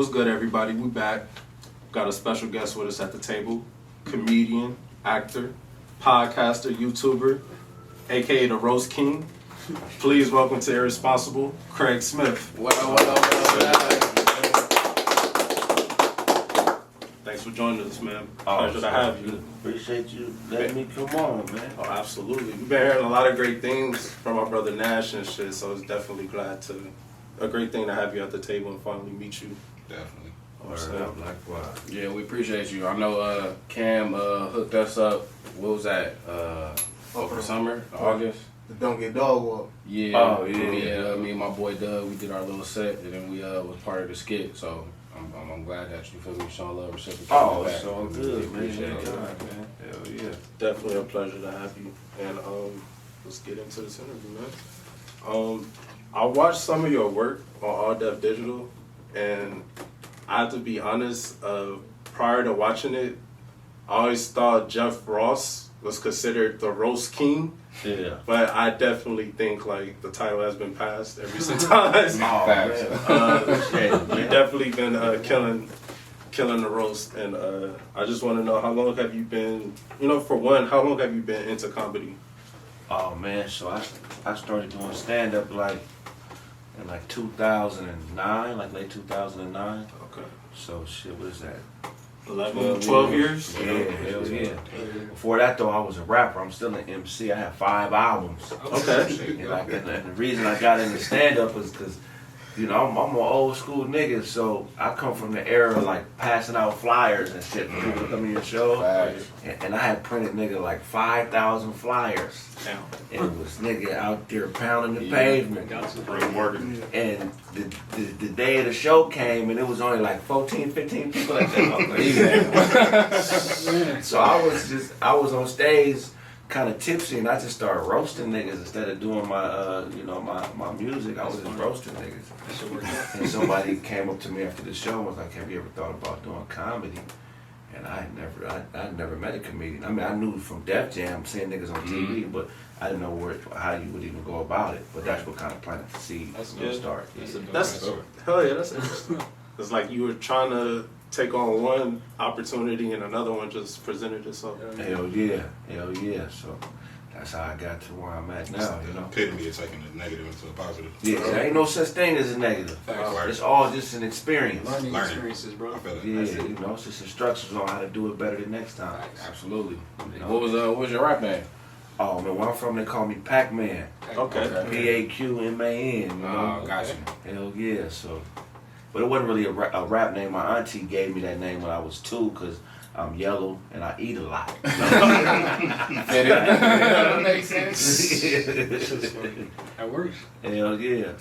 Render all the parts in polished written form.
What's good, everybody? We back. Got a special guest with us at the table. Comedian, actor, podcaster, YouTuber, aka the Roast King. Please welcome to Irresponsible, Kraig Smith. What up? Thanks for joining us, man. Pleasure to have you. Appreciate you letting me come on, man. Oh, absolutely. We've been hearing a lot of great things from our brother Nash and shit, so it's definitely a great thing to have you at the table and finally meet you. Definitely. Likewise. Yeah, we appreciate you. I know Cam hooked us up. What was that? Over summer, August. The Don't Get Dog Walk. Yeah. Oh, yeah. Me and my boy Doug, we did our little set, and then we was part of the skit. So I'm glad that you feel me showing love, reciprocating. Oh, back. it's all good, man. Appreciate it. Man. Hell yeah. Definitely a pleasure to have you. And let's get into this interview, man. I watched some of your work on All Def Digital, and I have to be honest, prior to watching it, I always thought Jeff Ross was considered the Roast King. Yeah. But I definitely think like the title has been passed every single time. You've definitely been killing the roast, and I just want to know, how long have you been? For one, how long have you been into comedy? Oh man, so I started doing stand up in 2009, like late 2009. Okay. So shit, what is that? 12 years? Yeah, hell yeah. Before that though, I was a rapper. I'm still an MC. I have 5 albums. Okay. And the reason I got into stand up is because, I'm an old school nigga, so I come from the era of like passing out flyers and shit for people to come to your show. And I had printed like 5,000 flyers. Damn. And it was nigga out there pounding the pavement. And the day of the show came and it was only like 14, 15 people at that. So I was on stage kind of tipsy, and I just started roasting niggas instead of doing my my music. I was just roasting niggas. And somebody came up to me after the show and was like, "Have you ever thought about doing comedy?" And I'd never met a comedian. I mean, I knew from Def Jam, seeing niggas on TV, but I didn't know how you would even go about it. But that's what kind of planted the seed to start. Hell yeah, that's interesting. It's like you were trying to take on one opportunity and another one just presented itself. Hell yeah. So that's how I got to where I'm at now, Epitome of taking the negative into a positive. Yeah, there ain't no such thing as a negative. It's all just an experience. Learning experiences, bro. I feel it. Yeah, it's just instructions on how to do it better the next time. Absolutely. What was your rap name? Oh man, where I'm from, they call me Pac-Man. Okay. P-A-Q-M-A-N. Oh, gotcha. Hell yeah. So, but it wasn't really a rap name. My auntie gave me that name when I was 2 because I'm yellow and I eat a lot. That makes sense. That works. Hell yeah.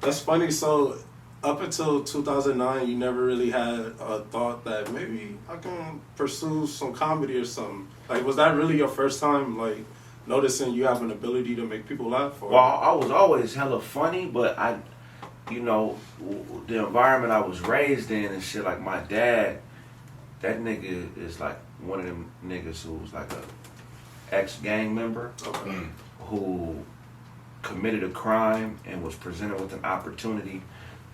That's funny. So up until 2009, you never really had a thought that maybe I can pursue some comedy or something. Like, was that really your first time, like, noticing you have an ability to make people laugh? Or? Well, I was always hella funny, but the environment I was raised in and shit, like my dad, that nigga is like one of them niggas who was like a ex-gang member who committed a crime and was presented with an opportunity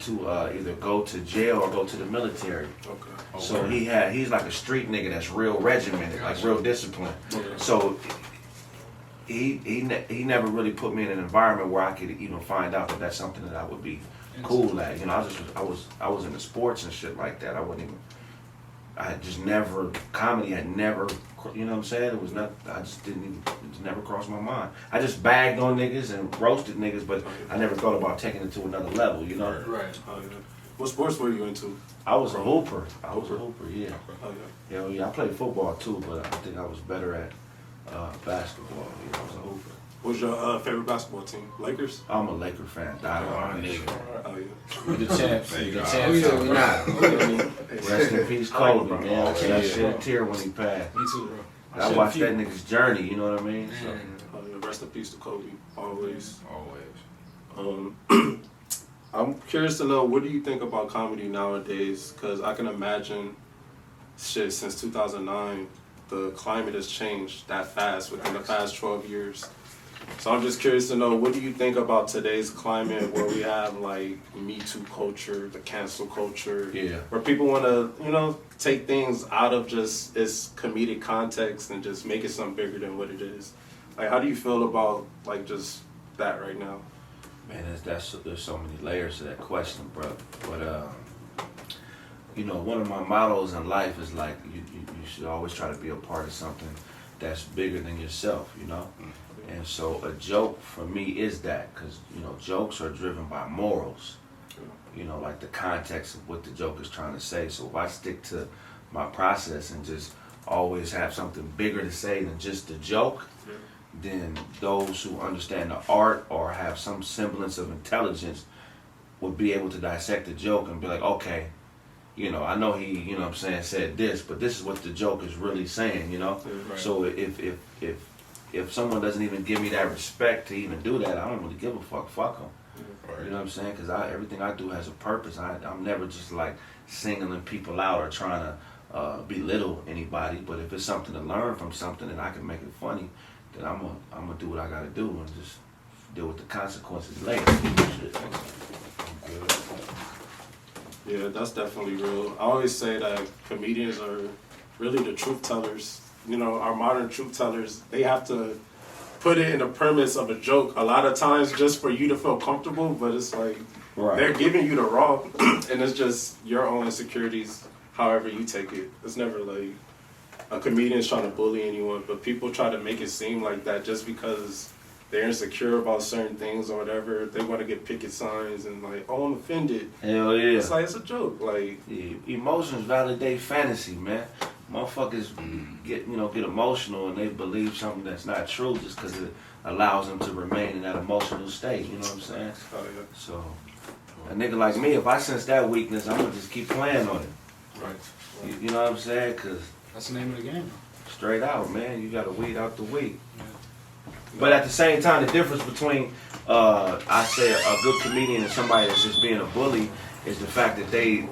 to either go to jail or go to the military. Okay. So he's like a street nigga that's real regimented, like real disciplined. Okay. So he never really put me in an environment where I could even find out that that's something that I would be cool at. I was into sports and shit like that. Comedy had never, you know what I'm saying? It was not, I just didn't even, it just never crossed my mind. I just bagged on niggas and roasted niggas, but I never thought about taking it to another level, Right. Oh, yeah. What sports were you into? I was a hooper. Yeah. Oh, yeah. Hell yeah, I played football too, but I think I was better at basketball. I was a hooper. What was your favorite basketball team? Lakers? I'm a Laker fan. Oh, yeah. We the champs. There you go. We not. Rest in peace, Kobe, man. Oh, I shed a tear when he passed. Me too, bro. I watched that nigga's journey, you know what I mean? So. Oh, yeah. Rest in peace to Kobe. Always. Always. I'm curious to know, what do you think about comedy nowadays? Because I can imagine, since 2009, the climate has changed that fast within the past 12 years. So I'm just curious to know, what do you think about today's climate where we have like Me Too culture, the cancel culture, Yeah. where people want to, you know, take things out of just its comedic context and just make it something bigger than what it is. Like, how do you feel about like just that right now? Man, there's so many layers to that question, bro. But you know, one of my mottos in life is like you should always try to be a part of something that's bigger than yourself, you know. And so a joke for me is that, because you know, jokes are driven by morals. You know, like the context of what the joke is trying to say. So if I stick to my process and just always have something bigger to say than just the joke, then those who understand the art or have some semblance of intelligence would be able to dissect the joke and be like, okay, you know, I know he, you know what I'm saying, said this, but this is what the joke is really saying, you know? Right. So if someone doesn't even give me that respect to even do that, I don't really give a fuck them. Right. You know what I'm saying? Because everything I do has a purpose. I'm never just like singling people out or trying to belittle anybody. But if it's something to learn from something and I can make it funny, then I'm gonna do what I gotta do and just deal with the consequences later. Shit. Yeah, that's definitely real. I always say that comedians are really the truth tellers. You know, our modern truth tellers, they have to put it in the premise of a joke a lot of times just for you to feel comfortable, but it's like they're giving you the raw and it's just your own insecurities however you take it. It's never like a comedian's trying to bully anyone, but people try to make it seem like that just because they're insecure about certain things or whatever. They want to get picket signs and like, oh, I'm offended. Hell yeah. It's like, it's a joke. Like, yeah, emotions validate fantasy, man. Motherfuckers get emotional and they believe something that's not true just because it allows them to remain in that emotional state. You know what I'm saying? oh yeah. So a nigga like me, if I sense that weakness, I'm gonna just keep playing on it. Right. You know what I'm saying? Cause That's the name of the game. straight out, man, you gotta weed out the weak. But at the same time, the difference between I say a good comedian and somebody that's just being a bully is the fact that they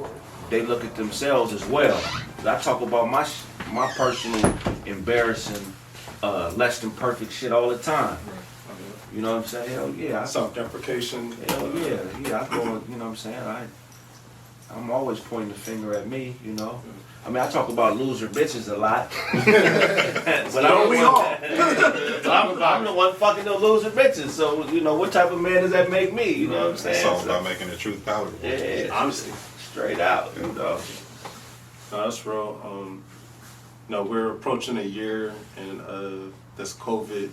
look at themselves as well. I talk about my personal embarrassing, less than perfect shit all the time. You know what I'm saying? Hell yeah. Self-deprecation. Hell yeah. I go, you know what I'm saying? I'm always pointing the finger at me, you know. I mean, I talk about loser bitches a lot. But I'm the one fucking the loser bitches. So, you know, what type of man does that make me? You know what I'm saying? It's all about making the truth palatable. Yeah, Honestly. straight out, you know. No, that's real. No, we're approaching a year in this COVID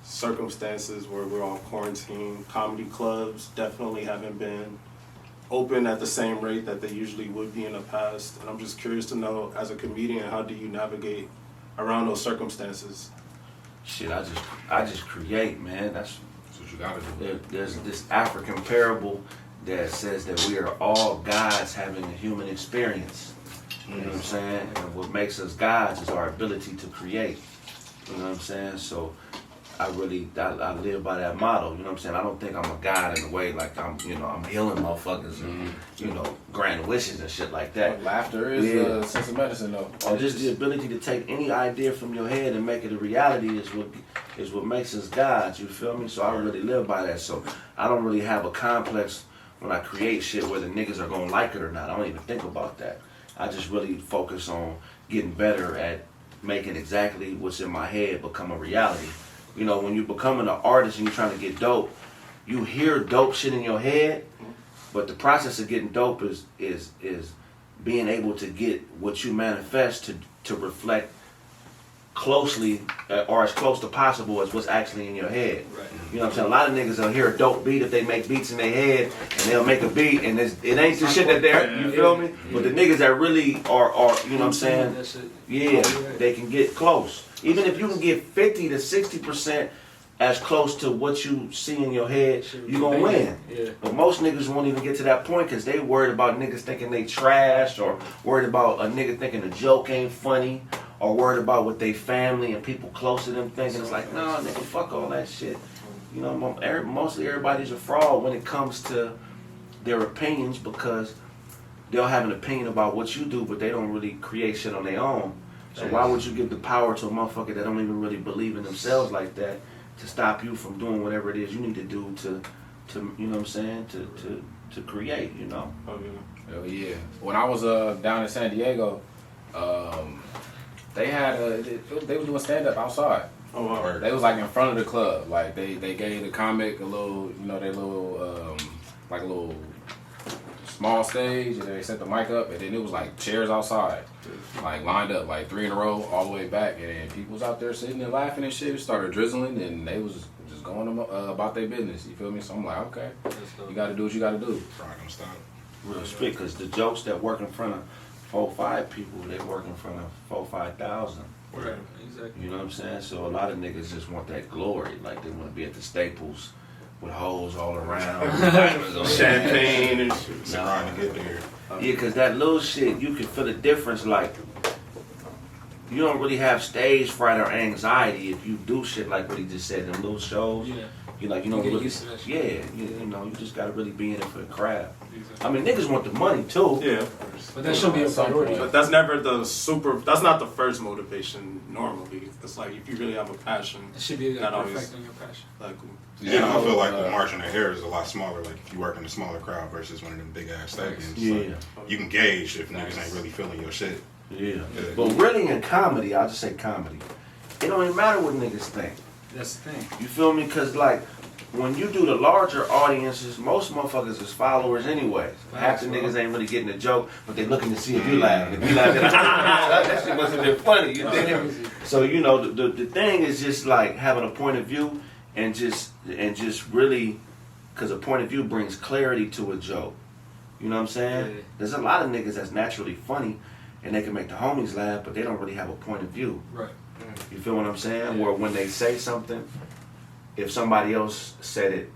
circumstances where we're on quarantine. Comedy clubs definitely haven't been open at the same rate that they usually would be in the past. And I'm just curious to know, as a comedian, how do you navigate around those circumstances? Shit, I just create, man. That's what you gotta do. There's this African parable that says that we are all gods having a human experience. You know what I'm saying? And what makes us gods is our ability to create. You know what I'm saying? So I live by that motto. You know what I'm saying? I don't think I'm a god in a way like I'm healing motherfuckers and, you know, granting wishes and shit like that. Laughter is a sense of medicine, though. Or just the ability to take any idea from your head and make it a reality is what makes us gods. You feel me? So I really live by that. So I don't really have a complex when I create shit whether niggas are gonna like it or not. I don't even think about that. I just really focus on getting better at making exactly what's in my head become a reality. You know, when you're becoming an artist and you're trying to get dope, you hear dope shit in your head, but the process of getting dope is being able to get what you manifest to reflect closely or as close to possible as what's actually in your head. Right. You know what I'm saying? A lot of niggas will hear a dope beat if they make beats in their head and they'll make a beat and it ain't the shit that they're, you feel me? But the niggas that really are you know what I'm saying? That's it. Yeah, they can get close. Even if you can get 50 to 60% as close to what you see in your head, you gonna win. Yeah. But most niggas won't even get to that point because they worried about niggas thinking they trash or worried about a nigga thinking a joke ain't funny or worried about what they family and people close to them thinking. It's like, nah, nigga, fuck all that shit. You know, mostly everybody's a fraud when it comes to their opinions because they'll have an opinion about what you do, but they don't really create shit on their own. So why would you give the power to a motherfucker that don't even really believe in themselves like that to stop you from doing whatever it is you need to do to you know what I'm saying, to create, you know. Oh yeah. Hell yeah. When I was down in San Diego, they had they were doing stand up outside. Oh wow. They was like in front of the club. Like they gave the comic a little, you know, their little like a little small stage, and they set the mic up, and then it was like chairs outside, like lined up, like 3 in a row, all the way back, and then people was out there sitting and laughing and shit. It started drizzling, and they was just going about their business. You feel me? So I'm like, okay, you got to do what you got to do. Rock 'em stop. Real spit, because the jokes that work in front of 4-5 people, they work in front of 4-5,000. Right. Exactly. You know what I'm saying? So a lot of niggas just want that glory, like they want to be at the Staples with hoes all around, diamonds on Champagne and shit. It's a grind to get there. Yeah, because that little shit, you can feel the difference. Like, you don't really have stage fright or anxiety if you do shit like what he just said in little shows. Yeah. You like, you know, You get really, used to that shit. yeah, you know, you just gotta really be in it for the craft. Exactly. I mean, niggas want the money too. Yeah. But that should be a priority. But that's never that's not the first motivation normally. It's like if you really have a passion, It should be That a always- effect on your passion. like Yeah, I feel like the margin of error is a lot smaller. Like if you work in a smaller crowd versus one of them big ass stadiums, Yeah. like, you can gauge if niggas ain't really feeling your shit. Yeah. Yeah. But really in comedy, I'll just say comedy, it don't even matter what niggas think. That's the thing. You feel me? Because, like, when you do the larger audiences, most motherfuckers is followers anyway. Half the niggas ain't really getting a joke, but they looking to see if you laugh. If you laugh, that shit must have been funny. You dig? So, you know, the thing is just, like, having a point of view and just really, because a point of view brings clarity to a joke. You know what I'm saying? Yeah. There's a lot of niggas that's naturally funny, and they can make the homies laugh, but they don't really have a point of view. Right. You feel what I'm saying? Yeah. Where when they say something, if somebody else said it,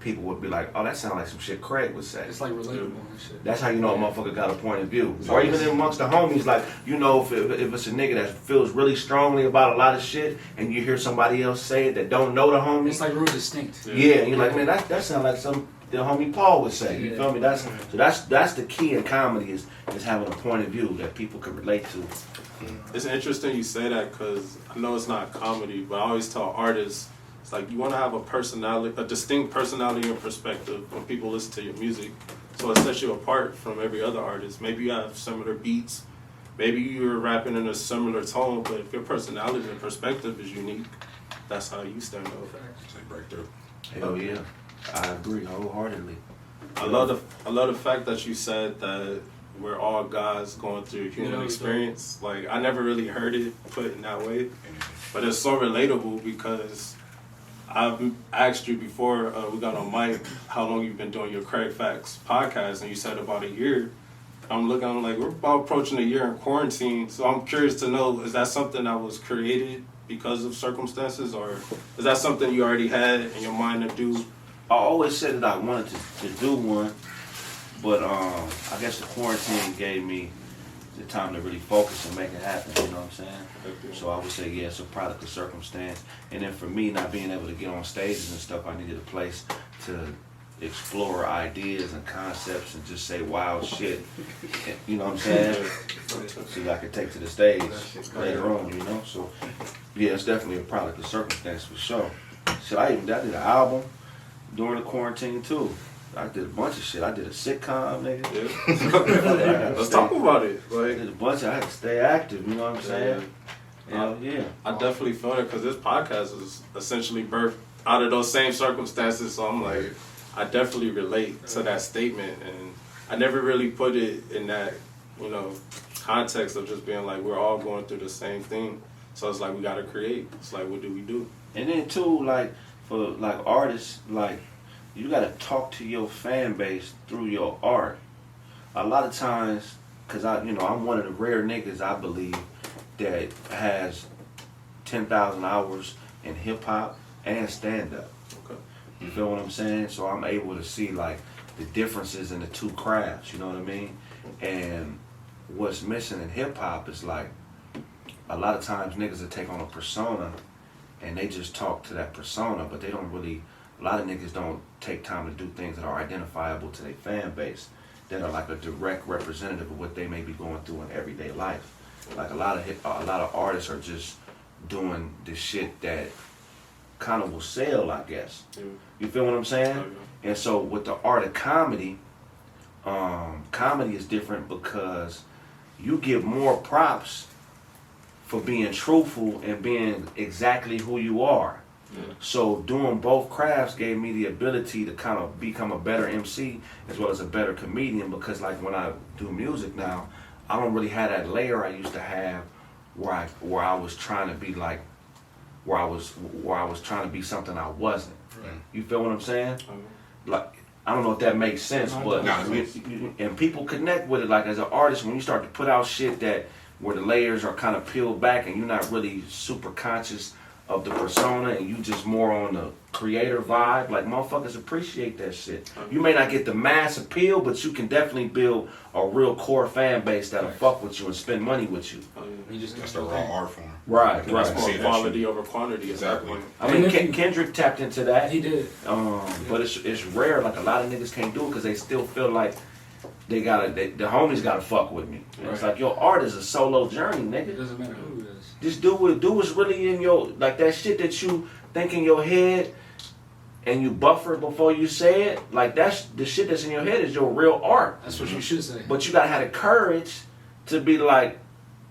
people would be like, oh, that sounds like some shit Kraig would say. It's like relatable and shit. That's how you know a motherfucker got a point of view. Or even amongst the homies, like, you know, if it's a nigga that feels really strongly about a lot of shit, and you hear somebody else say it that don't know the homie, It's like real distinct. yeah, and you're like, man, that sounds like some the homie Paul would say. You Yeah. feel me? That's the key in comedy is having a point of view that people can relate to. It's interesting you say that because I know it's not comedy, but I always tell artists, it's like you want to have a distinct personality and perspective when people listen to your music. So it sets you apart from every other artist. Maybe you have similar beats, maybe you're rapping in a similar tone, but if your personality and perspective is unique, that's how you stand out. It's like breakthrough. Hell yeah, I agree wholeheartedly. I love the fact that you said that we're all guys going through human Yeah, experience. Like I never really heard it put in that way, but it's so relatable because I've asked you before we got on mic how long you've been doing your Kraig Facts podcast, and you said about a year. I'm like we're about approaching a year in quarantine, so I'm curious to know, is that something that was created because of circumstances, or is that something you already had in your mind to do? I always said that I wanted to do one, but I guess the quarantine gave me the time to really focus and make it happen, you know what I'm saying? So I would say, yeah, it's a product of circumstance. And then for me, not being able to get on stages and stuff, I needed a place to explore ideas and concepts and just say wild shit, you know what I'm saying? So that I could take to the stage later on, you know? So, yeah, it's definitely a product of circumstance for sure. So I did an album during the quarantine too. I did a bunch of shit. I did a sitcom, nigga. Yeah. Let's talk about it. I Like did a bunch. I had to stay active. You know what I'm saying? Hell yeah. I definitely feel it because this podcast is essentially birthed out of those same circumstances. So I'm like, I definitely relate to that statement, and I never really put it in that, you know, context of just being like we're all going through the same thing. So it's like we gotta create. It's like, what do we do? And then too, like for like artists, like you gotta talk to your fan base through your art. A lot of times, cause I'm one of the rare niggas I believe that has 10,000 hours in hip hop and stand up. Okay. You feel what I'm saying? So I'm able to see like the differences in the two crafts. You know what I mean? And what's missing in hip hop is like a lot of times niggas will take on a persona and they just talk to that persona, but they don't really. A lot of niggas don't take time to do things that are identifiable to their fan base, that are like a direct representative of what they may be going through in everyday life. Like a lot of artists are just doing the shit that kind of will sell, I guess. Yeah. You feel what I'm saying? Oh, And so with the art of comedy, comedy is different because you get more props for being truthful and being exactly who you are. Yeah. So doing both crafts gave me the ability to kind of become a better MC as well as a better comedian, because like when I do music now, I don't really have that layer I used to have where I was trying to be like where I was trying to be something I wasn't. Right. You feel what I'm saying? Oh, Like, I don't know if that makes sense, but No, and people connect with it. Like as an artist, when you start to put out shit that where the layers are kind of peeled back and you're not really super conscious of the persona and you just more on the creator vibe, like motherfuckers appreciate that shit. You may not get the mass appeal, but you can definitely build a real core fan base that'll fuck with you and spend money with you. oh, yeah. You just That's the raw art form. Right, And right. that's more See that quality shit. over quantity at that Exactly. point. I mean, And if you- Kendrick tapped into that. He did. But it's rare. Like a lot of niggas can't do it because they still feel like the homies gotta fuck with me. And it's Right. like your art is a solo journey, It nigga. doesn't matter who it is. Just do what's really in your, like that shit that you think in your head and you buffer before you say it. Like that's the shit that's in your head is your real art. That's what you should say. But you gotta have the courage to be like,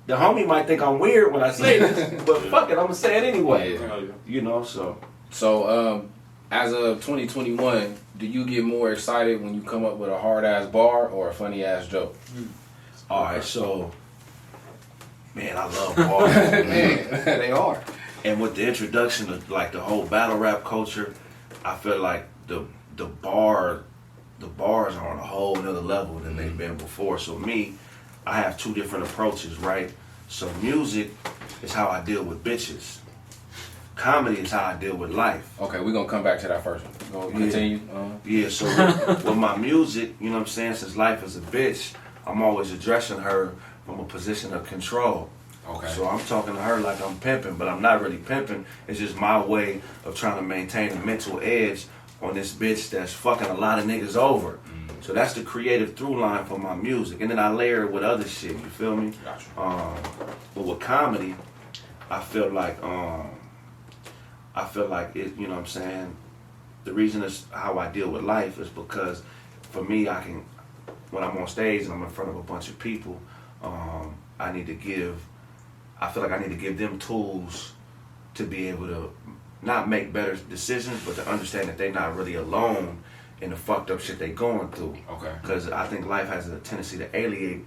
the homie might think I'm weird when I say this, but fuck it, I'm gonna say it anyway. Yeah. Oh, yeah. You know, so. So, as of 2021, do you get more excited when you come up with a hard ass bar or a funny ass joke? All right, so, man, I love bars. Man, they are. And with the introduction of like the whole battle rap culture, I feel like the bars are on a whole nother level than they've been before. So me, I have two different approaches, right? So music is how I deal with bitches. Comedy is how I deal with life. Okay, we're gonna come back to that first one. Go continue. Yeah, so with my music, you know what I'm saying, since life is a bitch, I'm always addressing her from a position of control. Okay. So I'm talking to her like I'm pimping, but I'm not really pimping. It's just my way of trying to maintain a mental edge on this bitch that's fucking a lot of niggas over. So that's the creative through line for my music. And then I layer it with other shit, you feel me? Gotcha. But with comedy, I feel like it, you know what I'm saying? The reason it's how I deal with life is because for me, when I'm on stage and I'm in front of a bunch of people, I feel like I need to give them tools to be able to not make better decisions, but to understand that they're not really alone in the fucked up shit they going through. Okay. Because I think life has a tendency to alienate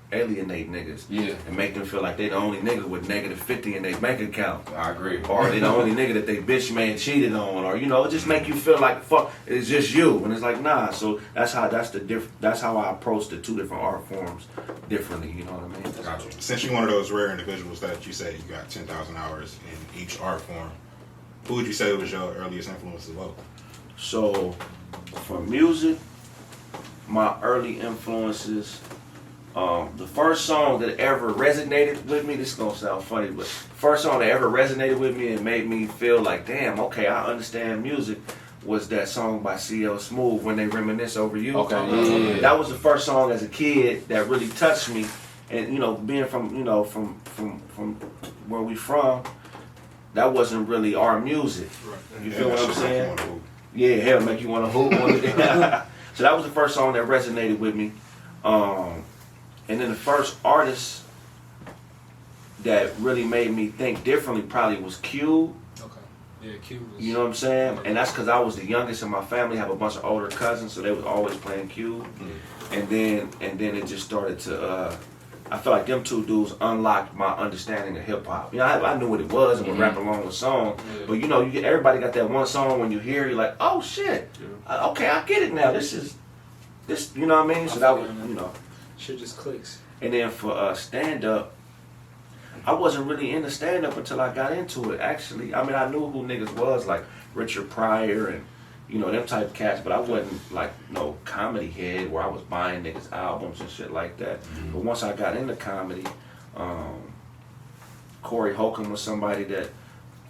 niggas. Yeah. And make them feel like they the only nigga with negative 50 in their bank account. I agree. Or they the only nigga that they bitch man cheated on, or you know, it just make you feel like fuck, it's just you, and it's like nah. So that's how I approach the two different art forms differently. You know what I mean? Gotcha. Since you're one of those rare individuals that you say you got 10,000 hours in each art form, who would you say was your earliest influence as well? So for music, my early influences. The first song that ever resonated with me, this is gonna sound funny, but first song that ever resonated with me and made me feel like, damn, okay, I understand music, was that song by CL Smooth, When They Reminisce Over You. Okay, yeah. That was the first song as a kid that really touched me. And you know, being from where we from, that wasn't really our music. You feel what I'm saying? Yeah, hell, make you want to hoop on it. So that was the first song that resonated with me. And then the first artist that really made me think differently probably was Cube. Okay. Yeah, Q was. You know what I'm saying? And that's because I was the youngest in my family. I have a bunch of older cousins, so they was always playing Cube. And then it just started to. I feel like them two dudes unlocked my understanding of hip hop. You know, I knew what it was and would rap along with songs. Yeah. But you know, everybody got that one song when you hear it, you're like, oh shit, okay, I get it now. This. You know what I mean? So that was, you know. Shit just clicks. And then for stand up, I wasn't really into stand up until I got into it. Actually, I mean, I knew who niggas was like Richard Pryor and you know them type of cats, but I wasn't like no comedy head where I was buying niggas albums and shit like that. But once I got into comedy, Corey Holcomb was somebody that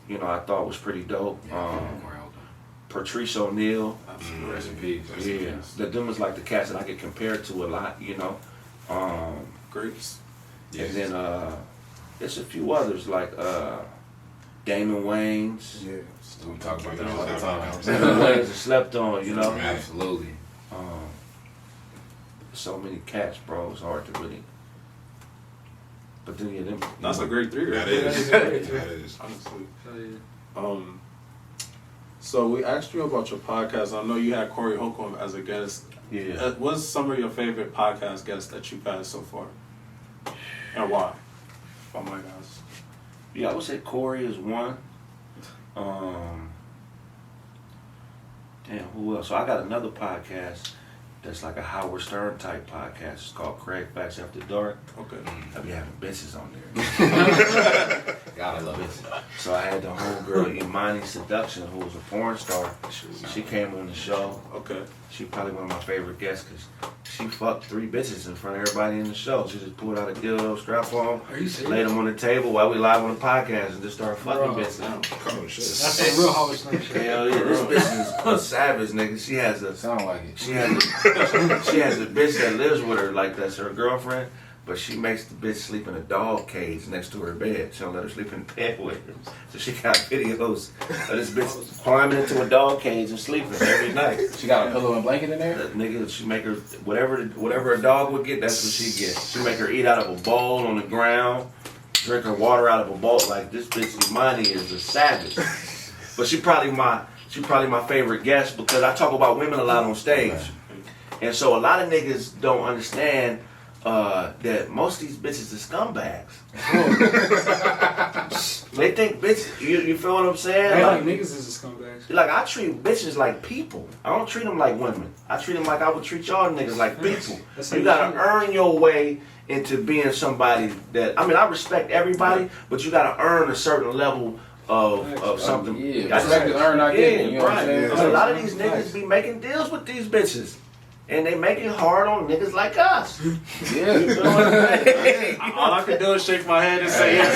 you know I thought was pretty dope. Patrice O'Neal, Rest in peace. yeah, them was like the cats that I get compared to a lot, you know. Greats. And then there's a few others like Damon Wayans. Yeah, we talk about that all the time. Damon Wayans is slept on, you know. Absolutely. So many cats, bro. It's hard to really. But then, yeah, them. That's a great 3 right That there. is. That is. Honestly. Oh, yeah. So we asked you about your podcast. I know you had Corey Holcomb as a guest. Yeah. What's some of your favorite podcast guests that you've had so far? And why? If I might ask. Yeah, I would say Corey is one. Damn, who else? So I got another podcast that's like a Howard Stern type podcast. It's called Kraig Facts After Dark. Okay. I be having bitches on there. Gotta love it. So I had the homegirl Imani Seduction, who was a porn star. She came on the show. Okay. She probably one of my favorite guests because she fucked 3 bitches in front of everybody in the show. She just pulled out a dildo, strap on, Are you serious? laid them on the table while we live on the podcast and just started fucking Bro. bitches. Oh shit. That's some real Howard Stern shit. Hell yeah, this bitch is a savage, nigga. She has a Sound like it. she has a bitch that lives with her, like that's her girlfriend, but she makes the bitch sleep in a dog cage next to her bed. She don't let her sleep in the bed with her. So she got videos of this bitch climbing into a dog cage and sleeping every night. She got a pillow and blanket in there? That nigga, she make her whatever a dog would get, that's what she gets. She make her eat out of a bowl on the ground, drink her water out of a bowl. Like this bitch Imani is a savage. But she probably my favorite guest because I talk about women a lot on stage. And so a lot of niggas don't understand that most of these bitches are scumbags. They think bitches, you feel what I'm saying? Hey, Like, like niggas is a scumbag. like I treat bitches like people. I don't treat them like women. I treat them like I would treat y'all niggas like people. That's how You you gotta treat 'em. earn your way into being somebody that, I mean, I respect everybody, but you gotta earn a certain level of something. Yeah, That's respect is earned, not given, you know what I'm right. saying? Because a lot of these niggas be making deals with these bitches. And they make it hard on niggas like us. You Yeah. know what I'm saying? All I can do is shake my head and say yes.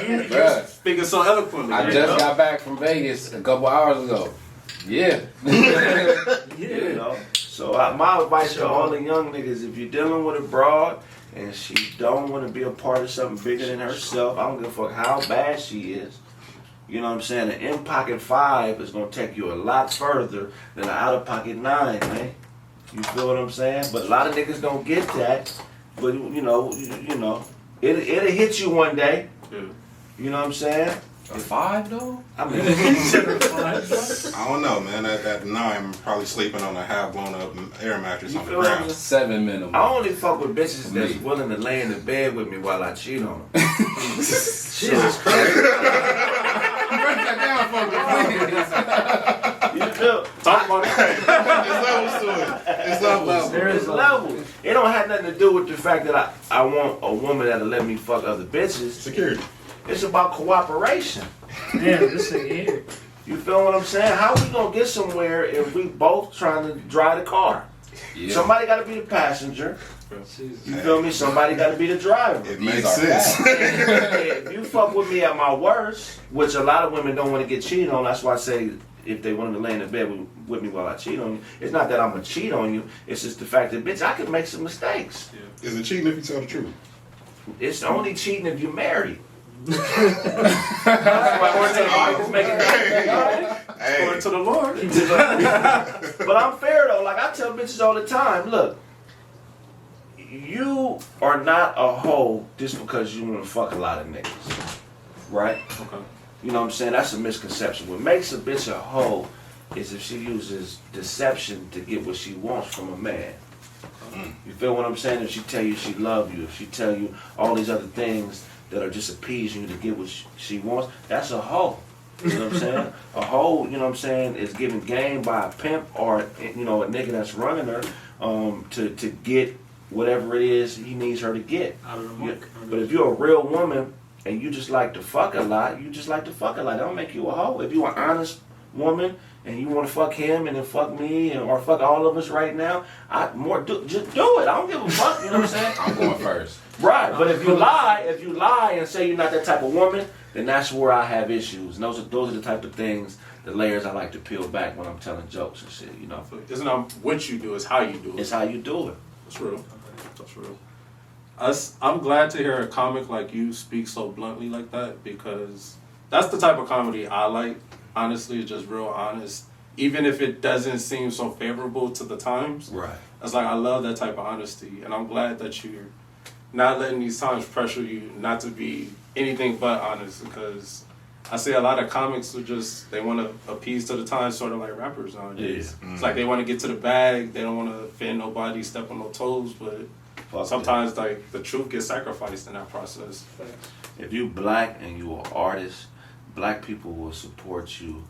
You Bruh. speaking so eloquently. I just got back from Vegas a couple hours ago. Yeah. You know? So my advice to all the young niggas, if you're dealing with a broad and she don't want to be a part of something bigger than herself, I don't give a fuck how bad she is. You know what I'm saying? An in-pocket 5 is going to take you a lot further than an out-of-pocket 9, man. You feel what I'm saying? But a lot of niggas don't get that. But, you know, it'll hit you one day. Yeah. You know what I'm saying? A 5 though? I mean, I don't know, man. At 9, I'm probably sleeping on a half blown up air mattress You on the feel what I'm ground. 7 minimum. I only fuck with bitches that's Me. willing to lay in the bed with me while I cheat on them. Jesus Christ. Break that down for me, please. You feel? Talk about that. There's levels to it. There's levels. There It's is levels. It don't have nothing to do with the fact that I want a woman that'll let me fuck other bitches. Security. It's about cooperation. Damn, this thing here. You feel what I'm saying? How we gonna get somewhere if we both trying to drive the car? Yeah. Somebody gotta be the passenger. Jesus. You feel me? Somebody gotta be the driver. It These makes are sense. If you fuck with me at my worst, which a lot of women don't want to get cheated on, that's why I say if they wanted to lay in the bed with me while I cheat on you, it's not that I'm gonna cheat on you. It's just the fact that, bitch, I could make some mistakes. Is it cheating if you tell the truth? It's only cheating if you're married. That's why we're saying niggas making Hey, According to the Lord. But I'm fair though. Like I tell bitches all the time, look, you are not a hoe just because you want to fuck a lot of niggas, right? Okay. You know what I'm saying? That's a misconception. What makes a bitch a hoe is if she uses deception to get what she wants from a man. You feel what I'm saying? If she tell you she love you, if she tell you all these other things that are just appeasing you to get what she wants, that's a hoe. You know what I'm saying? A hoe, you know what I'm saying, is given game by a pimp or, you know, a nigga that's running her to get whatever it is he needs her to get. Out of the Yeah, mark. but if you're a real woman and you just like to fuck a lot, you just like to fuck a lot. That don't make you a hoe. If you're an honest woman and you want to fuck him and then fuck me or fuck all of us right now, just do it. I don't give a fuck. You know what I'm saying? I'm going first. Right. But if you lie and say you're not that type of woman, then that's where I have issues. And those are the type of things, the layers I like to peel back when I'm telling jokes and shit. You know, It's not what you do, it's how you do it. it's how you do it. That's real. That's real. I'm glad to hear a comic like you speak so bluntly like that, because that's the type of comedy I like. Honestly, just real honest. Even if it doesn't seem so favorable to the times. Right. It's like I love that type of honesty, and I'm glad that you're not letting these times pressure you not to be anything but honest, because I see a lot of comics who just, they want to appease to the times, sort of like rappers nowadays. Yeah. It's like they want to get to the bag, they don't want to offend nobody, step on no toes, but sometimes like the truth gets sacrificed in that process. If you black and you an artist, black people will support you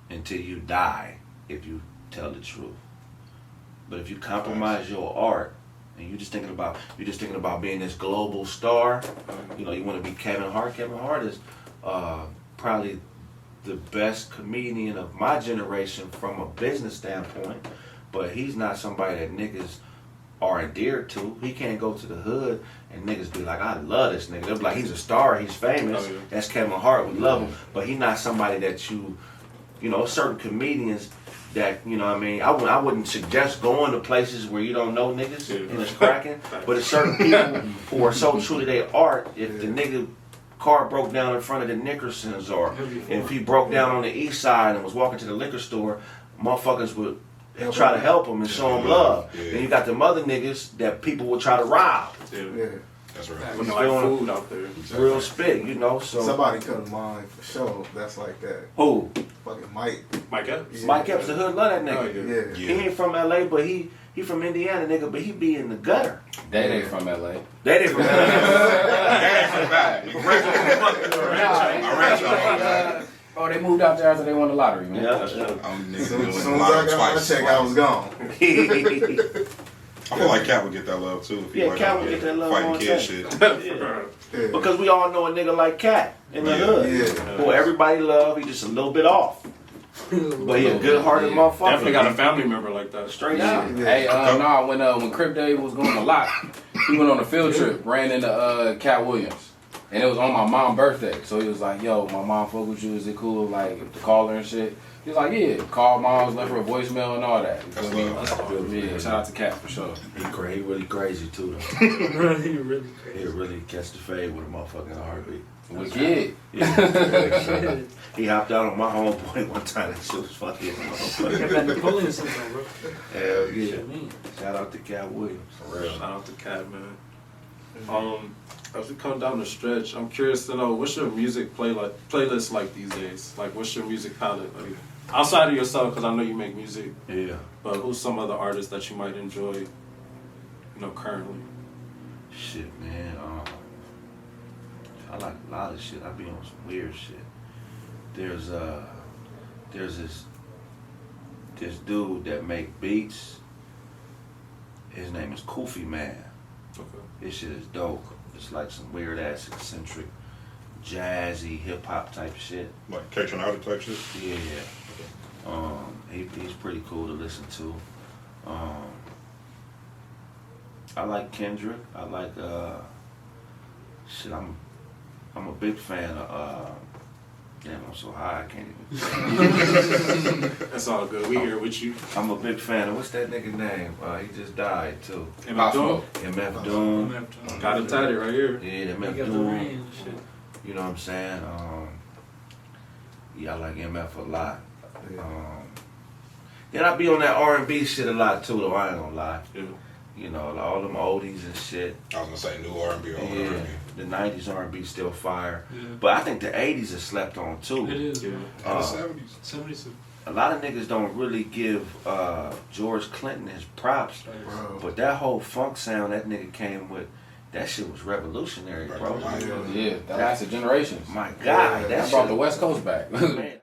until you die if you tell the truth. But if you compromise your art and you're just thinking about being this global star, you know, you want to be Kevin Hart. Kevin Hart is probably the best comedian of my generation from a business standpoint, but he's not somebody that niggas are endeared to. He can't go to the hood and niggas be like, I love this nigga. They'll be like, he's a star, he's famous. Oh, yeah. That's Kevin Hart, we love him. But he's not somebody that you know, certain comedians that, you know what I mean, I wouldn't suggest going to places where you don't know niggas and it's cracking. But it's certain people who are so true to their art, if the nigga car broke down in front of the Nickersons, or if he broke down on the east side and was walking to the liquor store, motherfuckers would try to help him and show him love. Then you got them other niggas that people would try to rob. Yeah. That's right. With no like food out there. Real spit, you know. So Somebody come to mind for sure. That's like that. who? Fucking Mike. Mike Epps? Yeah. Mike Epps, the hood love that nigga. Oh, yeah. Yeah. He ain't from LA, but he from Indiana, nigga. But he be in the gutter. They ain't from LA. They ain't from LA. Oh, they moved out there after they won the lottery, man. Yeah. As soon as I got my check, I was gone. I feel like Cat would get that love too. If he Yeah, wasn't Cat out would here get that love fighting on kid set. shit. Yeah. Because we all know a nigga like Cat in the hood. Yeah. Who everybody love, he just a little bit off. But he a good-hearted motherfucker. Definitely got a family member like that. Straight out. Yeah. Hey, when Crip Day was going a lot, he went on a field trip, ran into Cat Williams. And it was on my mom's birthday. So he was like, yo, my mom fuck with you, is it cool, like, to call her and shit? He was like, yeah, called moms, left her a voicemail and all that. That's love. Yeah, shout out to Cat for sure. He really crazy too though. Really, really crazy. He'll really catch the fade with a motherfucking heartbeat. With kid. Yeah. He hopped out on my homeboy one time and shit was fucking Got motherfucker. that Napoleon syndrome, bro. Hell yeah. Shit, man. Shout out to Cat Williams. For real. Shout out to Cat, man. As we come down the stretch, I'm curious to know, what's your music playlist like these days? Like, what's your music palette? Like, outside of yourself, because I know you make music, Yeah. but who's some other artists that you might enjoy, you know, currently? Shit, man. I like a lot of shit. I be on some weird shit. There's this dude that make beats. His name is Koofy Man. Okay. His shit is dope. It's like some weird ass eccentric, jazzy hip hop type shit. Like catching out type shit. Yeah. He's pretty cool to listen to. I like Kendrick. I like shit. I'm a big fan of. Damn, I'm so high I can't even. That's all good. We here with you. I'm a big fan of what's that nigga name? He just died too. MF Doom. MF Doom. Got it tatted right here. Yeah, He MF got the Doom. rain and shit. You know what I'm saying? Yeah, I like MF a lot. Then I be on that R&B shit a lot too, though. I ain't gonna lie. Yeah. You know, like all them oldies and shit. I was gonna say new R&B or old Yeah, R&B. the 90s R&B still fire. Yeah. But I think the 80s is slept on too. It is. Yeah. And the 70s. 72. A lot of niggas don't really give George Clinton his props. Bro. But that whole funk sound that nigga came with, that shit was revolutionary, bro. Right. Yeah, that lasted generations. My God, That that brought the shit. West Coast back. Man,